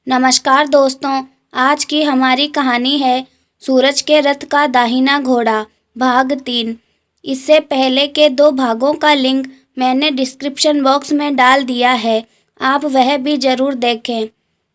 नमस्कार दोस्तों, आज की हमारी कहानी है सूरज के रथ का दाहिना घोड़ा भाग 3। इससे पहले के 2 भागों का लिंक मैंने डिस्क्रिप्शन बॉक्स में डाल दिया है, आप वह भी ज़रूर देखें।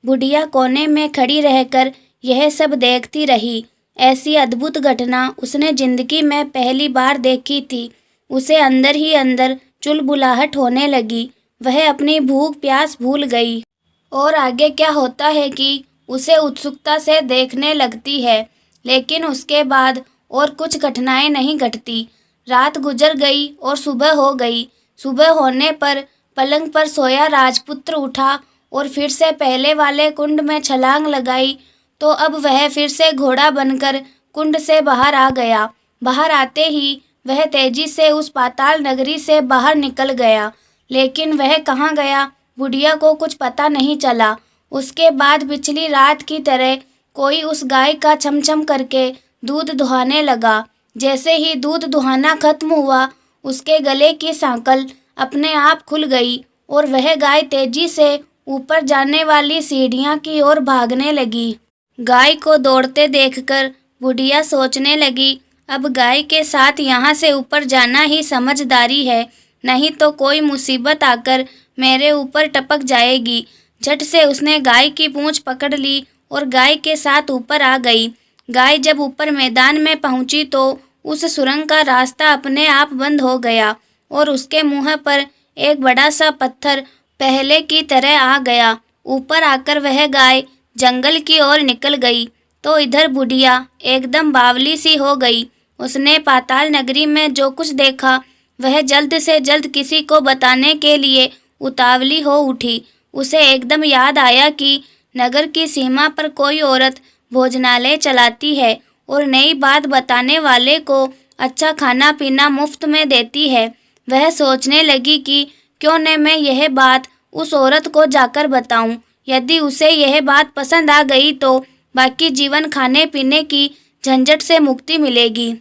बुढ़िया कोने में खड़ी रहकर यह सब देखती रही। ऐसी अद्भुत घटना उसने ज़िंदगी में पहली बार देखी थी। उसे अंदर ही अंदर चुलबुलाहट होने लगी। वह अपनी भूख प्यास भूल गई और आगे क्या होता है कि उसे उत्सुकता से देखने लगती है। लेकिन उसके बाद और कुछ घटनाएं नहीं घटती। रात गुजर गई और सुबह हो गई। सुबह होने पर पलंग पर सोया राजपुत्र उठा और फिर से पहले वाले कुंड में छलांग लगाई तो अब वह फिर से घोड़ा बनकर कुंड से बाहर आ गया। बाहर आते ही वह तेजी से उस पाताल नगरी से बाहर निकल गया। लेकिन वह कहाँ गया, बुढ़िया को कुछ पता नहीं चला। उसके बाद पिछली रात की तरह कोई उस गाय का छमछम करके दूध दुहाने लगा। जैसे ही दूध दुहाना खत्म हुआ, उसके गले की सांकल अपने आप खुल गई और वह गाय तेजी से ऊपर जाने वाली सीढ़ियाँ की ओर भागने लगी। गाय को दौड़ते देखकर बुढ़िया सोचने लगी, अब गाय के साथ यहाँ से ऊपर जाना ही समझदारी है, नहीं तो कोई मुसीबत आकर मेरे ऊपर टपक जाएगी। झट से उसने गाय की पूंछ पकड़ ली और गाय के साथ ऊपर आ गई। गाय जब ऊपर मैदान में पहुंची तो उस सुरंग का रास्ता अपने आप बंद हो गया और उसके मुंह पर एक बड़ा सा पत्थर पहले की तरह आ गया। ऊपर आकर वह गाय जंगल की ओर निकल गई तो इधर बुढ़िया एकदम बावली सी हो गई। उसने पाताल नगरी में जो कुछ देखा वह जल्द से जल्द किसी को बताने के लिए उतावली हो उठी। उसे एकदम याद आया कि नगर की सीमा पर कोई औरत भोजनालय चलाती है और नई बात बताने वाले को अच्छा खाना पीना मुफ्त में देती है। वह सोचने लगी कि क्यों न मैं यह बात उस औरत को जाकर बताऊं। यदि उसे यह बात पसंद आ गई तो बाकी जीवन खाने पीने की झंझट से मुक्ति मिलेगी।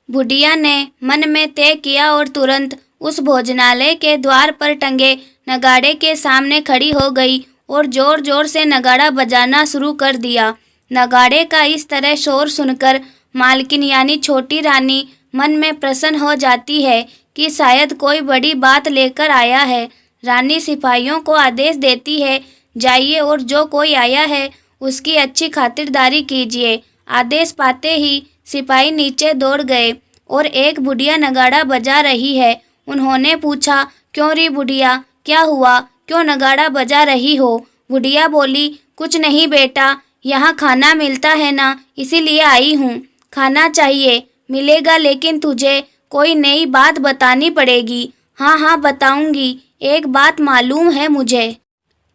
बुढ़िया ने मन में तय किया और तुरंत उस भोजनालय के द्वार पर टंगे नगाड़े के सामने खड़ी हो गई और जोर जोर से नगाड़ा बजाना शुरू कर दिया। नगाड़े का इस तरह शोर सुनकर मालकिन यानी छोटी रानी मन में प्रसन्न हो जाती है कि शायद कोई बड़ी बात लेकर आया है। रानी सिपाहियों को आदेश देती है, जाइए और जो कोई आया है उसकी अच्छी खातिरदारी कीजिए। आदेश पाते ही सिपाही नीचे दौड़ गए और एक बुढ़िया नगाड़ा बजा रही है। उन्होंने पूछा, क्यों री बुढ़िया, क्या हुआ, क्यों नगाड़ा बजा रही हो? बुढ़िया बोली, कुछ नहीं बेटा, यहाँ खाना मिलता है ना, इसीलिए आई हूँ। खाना चाहिए, मिलेगा, लेकिन तुझे कोई नई बात बतानी पड़ेगी। हाँ हाँ बताऊंगी, एक बात मालूम है मुझे।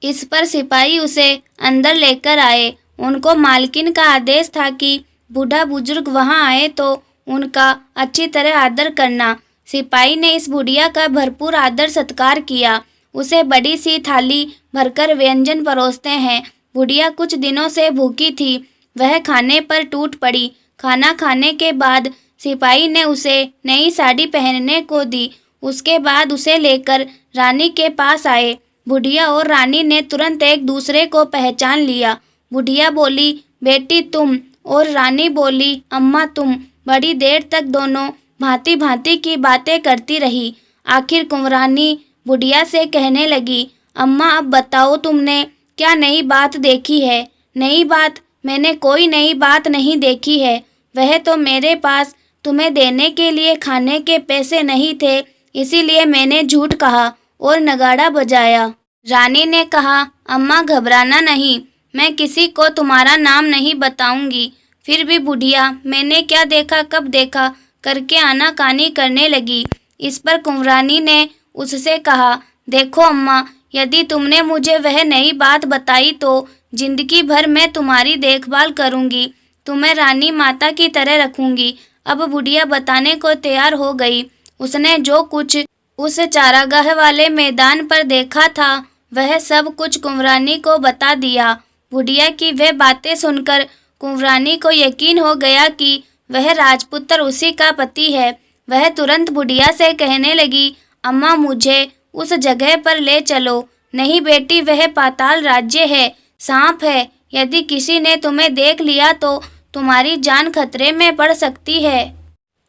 इस पर सिपाही उसे अंदर लेकर आए। उनको मालकिन का आदेश था कि बूढ़ा बुजुर्ग वहाँ आए तो उनका अच्छी तरह आदर करना। सिपाही ने इस बुढ़िया का भरपूर आदर सत्कार किया। उसे बड़ी सी थाली भरकर व्यंजन परोसते हैं। बुढ़िया कुछ दिनों से भूखी थी, वह खाने पर टूट पड़ी। खाना खाने के बाद सिपाही ने उसे नई साड़ी पहनने को दी। उसके बाद उसे लेकर रानी के पास आए। बुढ़िया और रानी ने तुरंत एक दूसरे को पहचान लिया। बुढ़िया बोली, बेटी तुम, और रानी बोली, अम्मा तुम। बड़ी देर तक दोनों भांति भांति की बातें करती रही। आखिर कुंवरानी बुढ़िया से कहने लगी, अम्मा अब बताओ तुमने क्या नई बात देखी है? नई बात? मैंने कोई नई बात नहीं देखी है। वह तो मेरे पास तुम्हें देने के लिए खाने के पैसे नहीं थे, इसीलिए मैंने झूठ कहा और नगाड़ा बजाया। रानी ने कहा, अम्मा घबराना नहीं, मैं किसी को तुम्हारा नाम नहीं बताऊंगी। फिर भी बुढ़िया मैंने क्या देखा कब देखा करके आनाकानी करने लगी। इस पर कुंवरानी ने उससे कहा, देखो अम्मा, यदि तुमने मुझे वह नई बात बताई तो जिंदगी भर मैं तुम्हारी देखभाल करूंगी, तुम्हें रानी माता की तरह रखूंगी। अब बुढ़िया बताने को तैयार हो गई। उसने जो कुछ उस चारागाह वाले मैदान पर देखा था वह सब कुछ कुंवरानी को बता दिया। बुढ़िया की वह बातें सुनकर कुंवरानी को यकीन हो गया कि वह राजपुत्र उसी का पति है। वह तुरंत बुढ़िया से कहने लगी, अम्मा मुझे उस जगह पर ले चलो। नहीं बेटी, वह पाताल राज्य है, सांप है, यदि किसी ने तुम्हें देख लिया तो तुम्हारी जान खतरे में पड़ सकती है।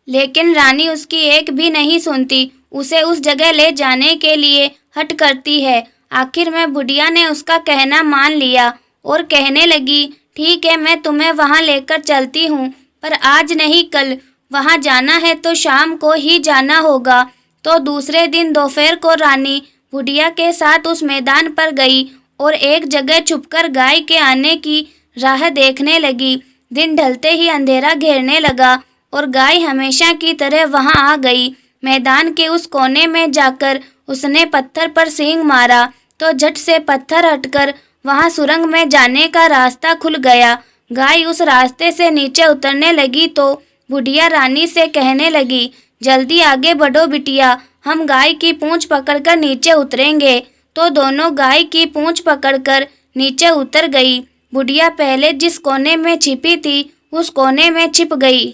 लेकिन रानी उसकी एक भी नहीं सुनती, उसे उस जगह ले जाने के लिए हट करती है। आखिर में बुढ़िया ने उसका कहना मान लिया और कहने लगी, ठीक है, मैं तुम्हें वहाँ लेकर चलती हूँ, पर आज नहीं कल। वहाँ जाना है तो शाम को ही जाना होगा। तो दूसरे दिन दोपहर को रानी बुढ़िया के साथ उस मैदान पर गई और एक जगह छुपकर गाय के आने की राह देखने लगी। दिन ढलते ही अंधेरा घेरने लगा और गाय हमेशा की तरह वहां आ गई। मैदान के उस कोने में जाकर उसने पत्थर पर सींग मारा तो झट से पत्थर हटकर वहां सुरंग में जाने का रास्ता खुल गया। गाय उस रास्ते से नीचे उतरने लगी तो बुढ़िया रानी से कहने लगी, जल्दी आगे बढ़ो बिटिया, हम गाय की पूंछ पकड़कर नीचे उतरेंगे। तो दोनों गाय की पूंछ पकड़कर नीचे उतर गई। बुढ़िया पहले जिस कोने में छिपी थी उस कोने में छिप गई।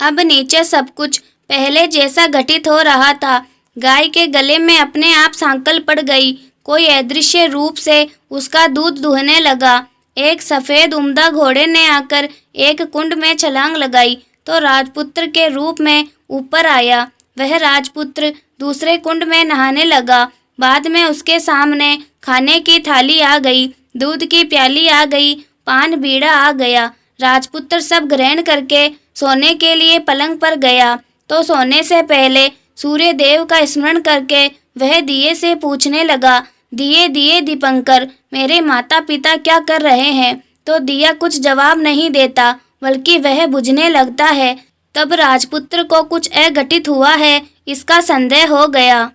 अब नीचे सब कुछ पहले जैसा घटित हो रहा था। गाय के गले में अपने आप सांकल पड़ गई। कोई अदृश्य रूप से उसका दूध दुहने लगा। एक सफेद उम्दा घोड़े ने आकर एक कुंड में छलांग लगाई तो राजपुत्र के रूप में ऊपर आया। वह राजपुत्र दूसरे कुंड में नहाने लगा। बाद में उसके सामने खाने की थाली आ गई, दूध की प्याली आ गई, पान बीड़ा आ गया। राजपुत्र सब ग्रहण करके सोने के लिए पलंग पर गया तो सोने से पहले सूर्य देव का स्मरण करके वह दिए से पूछने लगा, दिए दिए दीपंकर, मेरे माता पिता क्या कर रहे हैं? तो दिया कुछ जवाब नहीं देता, बल्कि वह बुझने लगता है। तब राजपुत्र को कुछ अघटित हुआ है इसका संदेह हो गया।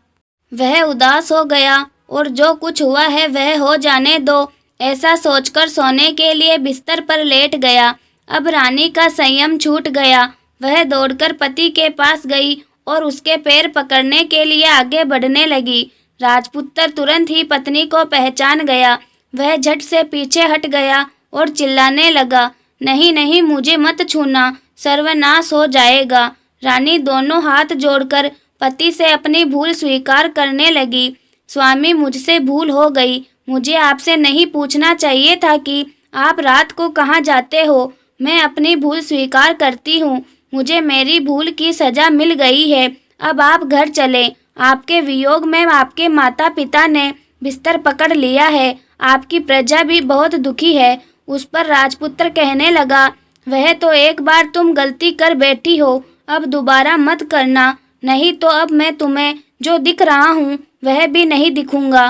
वह उदास हो गया और जो कुछ हुआ है वह हो जाने दो, ऐसा सोचकर सोने के लिए बिस्तर पर लेट गया। अब रानी का संयम छूट गया। वह दौड़कर पति के पास गई और उसके पैर पकड़ने के लिए आगे बढ़ने लगी। राजपुत्र तुरंत ही पत्नी को पहचान गया। वह झट से पीछे हट गया और चिल्लाने लगा, नहीं नहीं, मुझे मत छूना, सर्वनाश हो जाएगा। रानी दोनों हाथ जोड़कर पति से अपनी भूल स्वीकार करने लगी। स्वामी, मुझसे भूल हो गई। मुझे आपसे नहीं पूछना चाहिए था कि आप रात को कहाँ जाते हो। मैं अपनी भूल स्वीकार करती हूँ। मुझे मेरी भूल की सजा मिल गई है। अब आप घर चलें। आपके वियोग में आपके माता पिता ने बिस्तर पकड़ लिया है। आपकी प्रजा भी बहुत दुखी है। उस पर राजपुत्र कहने लगा, वह तो एक बार तुम गलती कर बैठी हो, अब दोबारा मत करना, नहीं तो अब मैं तुम्हें जो दिख रहा हूँ वह भी नहीं दिखूंगा।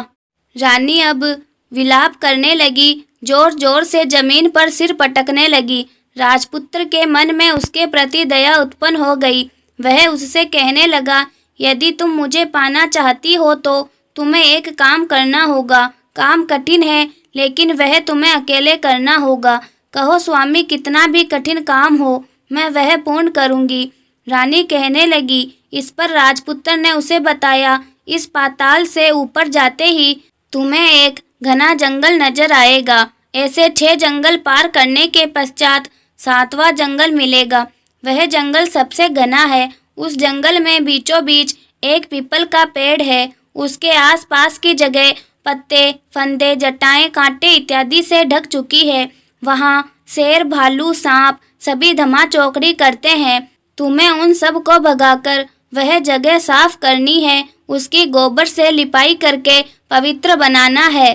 रानी अब विलाप करने लगी, जोर जोर से जमीन पर सिर पटकने लगी। राजपुत्र के मन में उसके प्रति दया उत्पन्न हो गई। वह उससे कहने लगा, यदि तुम मुझे पाना चाहती हो तो तुम्हें एक काम करना होगा। काम कठिन है, लेकिन वह तुम्हें अकेले करना होगा। कहो स्वामी, कितना भी कठिन काम हो, मैं वह पूर्ण करूंगी। रानी कहने लगी। इस पर राजपुत्र ने उसे बताया, इस पाताल से ऊपर जाते ही तुम्हें एक घना जंगल नजर आएगा। ऐसे 6 जंगल पार करने के पश्चात 7वां जंगल मिलेगा। वह जंगल सबसे घना है। उस जंगल में बीचों बीच एक पीपल का पेड़ है। उसके आसपास की जगह पत्ते, फंदे, जटाएं, कांटे इत्यादि से ढक चुकी है। वहाँ शेर, भालू, सांप सभी धमा चौकड़ी करते हैं। तुम्हें उन सब को भगाकर वह जगह साफ करनी है। उसकी गोबर से लिपाई करके पवित्र बनाना है,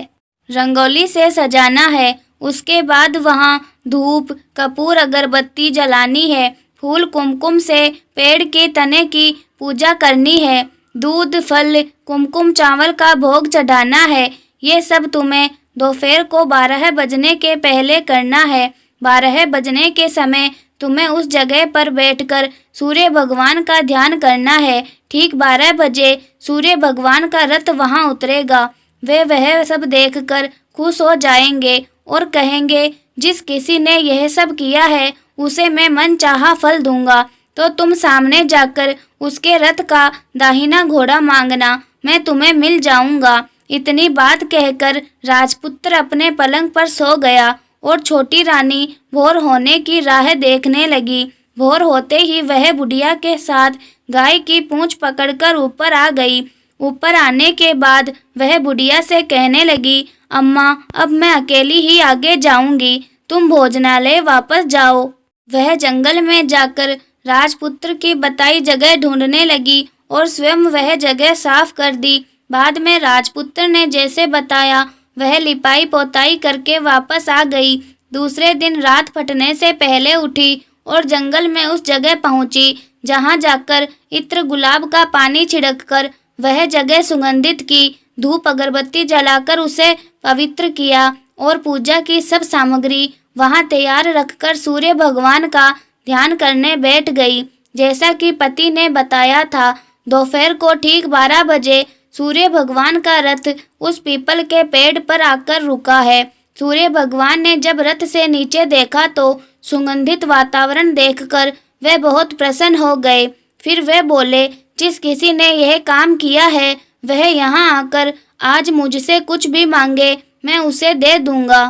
रंगोली से सजाना है। उसके बाद वहाँ धूप, कपूर, अगरबत्ती जलानी है। फूल कुमकुम से पेड़ के तने की पूजा करनी है। दूध, फल, कुमकुम, चावल का भोग चढ़ाना है। ये सब तुम्हें दोपहर को 12 बजने के पहले करना है। 12 बजने के समय तुम्हें उस जगह पर बैठकर सूर्य भगवान का ध्यान करना है। ठीक 12 बजे सूर्य भगवान का रथ वहाँ उतरेगा। वे वह सब देखकर खुश हो जाएंगे और कहेंगे, जिस किसी ने यह सब किया है उसे मैं मन चाहा फल दूंगा। तो तुम सामने जाकर उसके रथ का दाहिना घोड़ा मांगना, मैं तुम्हें मिल जाऊंगा। इतनी बात कहकर राजपुत्र अपने पलंग पर सो गया और छोटी रानी भोर होने की राह देखने लगी। भोर होते ही वह बुढ़िया के साथ गाय की पूंछ पकड़कर ऊपर आ गई। ऊपर आने के बाद वह बुढ़िया से कहने लगी, अम्मा अब मैं अकेली ही आगे जाऊंगी, तुम भोजनालय वापस जाओ। वह जंगल में जाकर राजपुत्र की बताई जगह ढूंढने लगी और स्वयं वह जगह साफ कर दी। बाद में राजपुत्र ने जैसे बताया वह लिपाई पोताई करके वापस आ गई। दूसरे दिन रात फटने से पहले उठी और जंगल में उस जगह पहुंची जहां जाकर इत्र गुलाब का पानी छिड़ककर वह जगह सुगंधित की, धूप अगरबत्ती जलाकर उसे पवित्र किया और पूजा की सब सामग्री वहां तैयार रखकर सूर्य भगवान का ध्यान करने बैठ गई। जैसा कि पति ने बताया था, दोपहर को ठीक 12 बजे सूर्य भगवान का रथ उस पीपल के पेड़ पर आकर रुका है। सूर्य भगवान ने जब रथ से नीचे देखा तो सुगंधित वातावरण देखकर वे बहुत प्रसन्न हो गए। फिर वे बोले, जिस किसी ने यह काम किया है वह यहाँ आकर आज मुझसे कुछ भी मांगे मैं उसे दे दूंगा।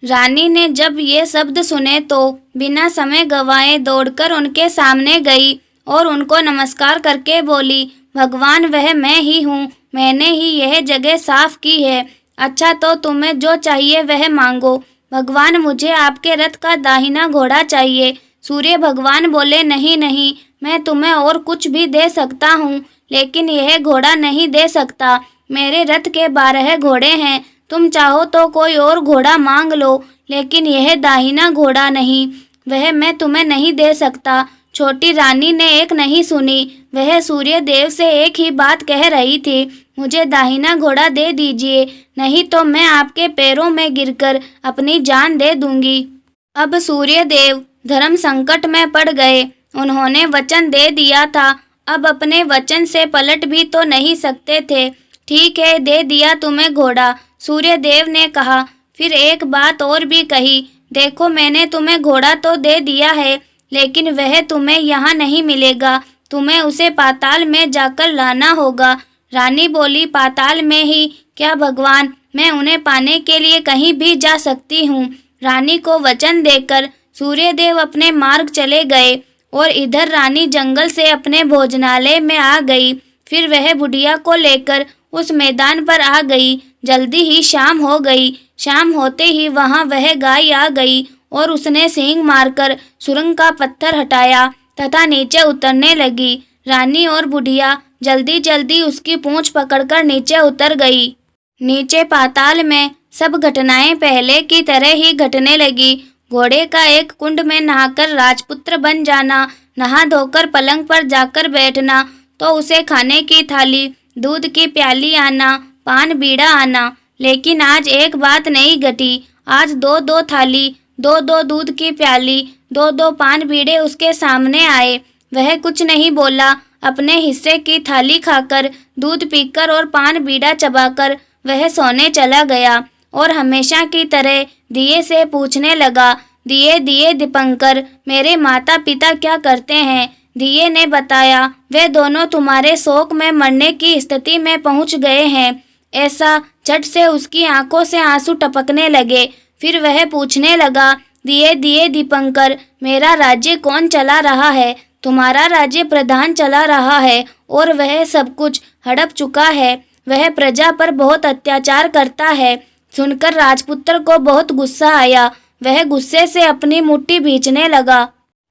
रानी ने जब ये शब्द सुने तो बिना समय गवाए दौड़कर उनके सामने गई और उनको नमस्कार करके बोली, भगवान वह मैं ही हूँ, मैंने ही यह जगह साफ की है। अच्छा तो तुम्हें जो चाहिए वह मांगो। भगवान मुझे आपके रथ का दाहिना घोड़ा चाहिए। सूर्य भगवान बोले, नहीं नहीं, मैं तुम्हें और कुछ भी दे सकता हूँ लेकिन यह घोड़ा नहीं दे सकता। मेरे रथ के 12 घोड़े हैं, तुम चाहो तो कोई और घोड़ा मांग लो लेकिन यह दाहिना घोड़ा नहीं, वह मैं तुम्हें नहीं दे सकता। छोटी रानी ने एक नहीं सुनी, वह सूर्य देव से एक ही बात कह रही थी, मुझे दाहिना घोड़ा दे दीजिए नहीं तो मैं आपके पैरों में गिरकर अपनी जान दे दूंगी। अब सूर्य देव धर्म संकट में पड़ गए। उन्होंने वचन दे दिया था, अब अपने वचन से पलट भी तो नहीं सकते थे। ठीक है, दे दिया तुम्हें घोड़ा, सूर्य देव ने कहा। फिर एक बात और भी कही, देखो मैंने तुम्हें घोड़ा तो दे दिया है लेकिन वह तुम्हें यहाँ नहीं मिलेगा, तुम्हें उसे पाताल में जाकर लाना होगा। रानी बोली, पाताल में ही क्या भगवान, मैं उन्हें पाने के लिए कहीं भी जा सकती हूँ। रानी को वचन देकर सूर्यदेव अपने मार्ग चले गए और इधर रानी जंगल से अपने भोजनालय में आ गई। फिर वह बुढ़िया को लेकर उस मैदान पर आ गई। जल्दी ही शाम हो गई। शाम होते ही वहां वह गाय आ गई और उसने सींग मारकर सुरंग का पत्थर हटाया तथा नीचे उतरने लगी। रानी और बुढ़िया जल्दी जल्दी उसकी पूंछ पकड़कर नीचे उतर गई। नीचे पाताल में सब घटनाएं पहले की तरह ही घटने लगी। घोड़े का एक कुंड में नहाकर राजपुत्र बन जाना, नहा धोकर पलंग पर जाकर बैठना, तो उसे खाने की थाली, दूध की प्याली आना, पान बीड़ा आना। लेकिन आज एक बात नहीं घटी। आज 2-2 थाली, 2-2 दूध की प्याली, 2-2 पान बीड़े उसके सामने आए। वह कुछ नहीं बोला। अपने हिस्से की थाली खाकर, दूध पीकर और पान बीड़ा चबाकर वह सोने चला गया और हमेशा की तरह दिए से पूछने लगा, दिए दिए दीपंकर, मेरे माता पिता क्या करते हैं? दिए ने बताया, वे दोनों तुम्हारे शोक में मरने की स्थिति में पहुंच गए हैं। ऐसा झट से उसकी आंखों से आंसू टपकने लगे। फिर वह पूछने लगा, दिए दिए दीपंकर, मेरा राज्य कौन चला रहा है? तुम्हारा राज्य प्रधान चला रहा है और वह सब कुछ हड़प चुका है। वह प्रजा पर बहुत अत्याचार करता है। सुनकर राजपुत्र को बहुत गुस्सा आया। वह गुस्से से अपनी मुट्ठी भींचने लगा।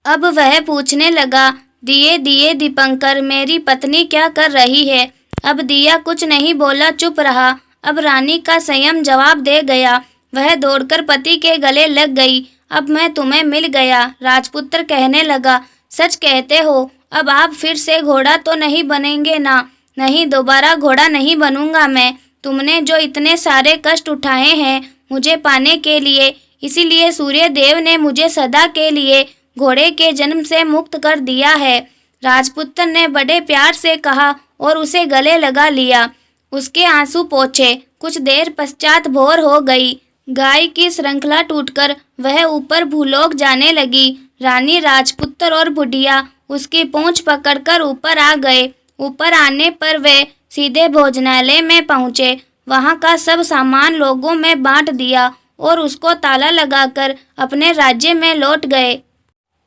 अब वह पूछने लगा, दिए दिए दीपंकर, मेरी पत्नी क्या कर रही है? अब दिया कुछ नहीं बोला, चुप रहा। अब रानी का संयम जवाब दे गया। वह दौड़कर पति के गले लग गई। अब मैं तुम्हें मिल गया। राजपुत्र कहने लगा, सच कहते हो? अब आप फिर से घोड़ा तो नहीं बनेंगे ना? नहीं, दोबारा घोड़ा नहीं बनूंगा मैं। तुमने जो इतने सारे कष्ट उठाए हैं मुझे पाने के लिए, इसीलिए सूर्य देव ने मुझे सदा के लिए घोड़े के जन्म से मुक्त कर दिया है। राजपुत्र ने बड़े प्यार से कहा और उसे गले लगा लिया। उसके आंसू पोंछे। कुछ देर पश्चात भोर हो गई। गाय की श्रृंखला टूटकर वह ऊपर भूलोक जाने लगी। रानी, राजपुत्र और बुढ़िया उसकी पूंछ पकड़कर ऊपर आ गए। ऊपर आने पर वे सीधे भोजनालय में पहुँचे। वहाँ का सब सामान लोगों में बांट दिया और उसको ताला लगाकर अपने राज्य में लौट गए।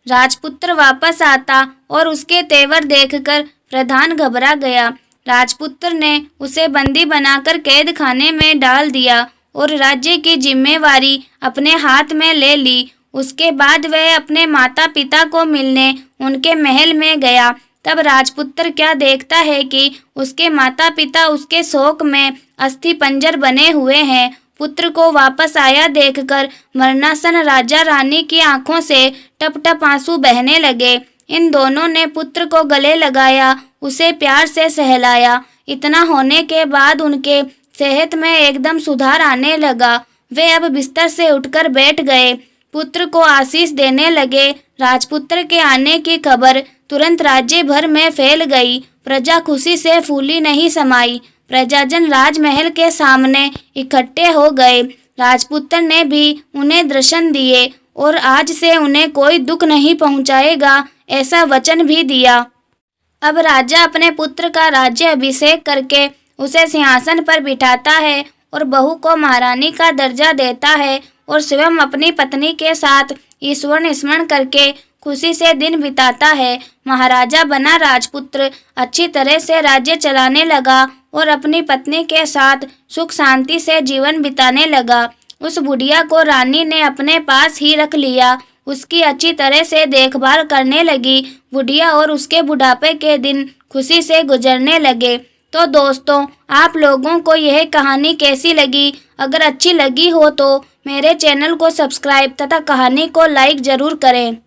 राजपुत्र वापस आता और उसके तेवर देखकर प्रधान घबरा गया। राजपुत्र ने उसे बंदी बनाकर कैद खाने में डाल दिया और राज्य की जिम्मेवारी अपने हाथ में ले ली। उसके बाद वह अपने माता पिता को मिलने उनके महल में गया। तब राजपुत्र क्या देखता है कि उसके माता पिता उसके शोक में अस्थि पंजर बने हुए हैं। पुत्र को वापस आया देखकर मरणासन राजा रानी की आंखों से टप टप आंसू बहने लगे। इन दोनों ने पुत्र को गले लगाया, उसे प्यार से सहलाया। इतना होने के बाद उनके सेहत में एकदम सुधार आने लगा। वे अब बिस्तर से उठकर बैठ गए, पुत्र को आशीष देने लगे। राजपुत्र के आने की खबर तुरंत राज्य भर में फैल गई। प्रजा खुशी से फूली नहीं समाई। प्रजाजन राजमहल के सामने इकट्ठे हो गए। राजपुत्र ने भी उन्हें दर्शन दिए और आज से उन्हें कोई दुख नहीं पहुंचाएगा, ऐसा वचन भी दिया। अब राजा अपने पुत्र का राज्य अभिषेक करके उसे सिंहासन पर बिठाता है और बहू को महारानी का दर्जा देता है और स्वयं अपनी पत्नी के साथ ईश्वर स्मरण करके खुशी से दिन बिताता है। महाराजा बना राजपुत्र अच्छी तरह से राज्य चलाने लगा और अपनी पत्नी के साथ सुख शांति से जीवन बिताने लगा। उस बुढ़िया को रानी ने अपने पास ही रख लिया, उसकी अच्छी तरह से देखभाल करने लगी। बुढ़िया और उसके बुढ़ापे के दिन खुशी से गुजरने लगे। तो दोस्तों, आप लोगों को यह कहानी कैसी लगी? अगर अच्छी लगी हो तो मेरे चैनल को सब्सक्राइब तथा कहानी को लाइक ज़रूर करें।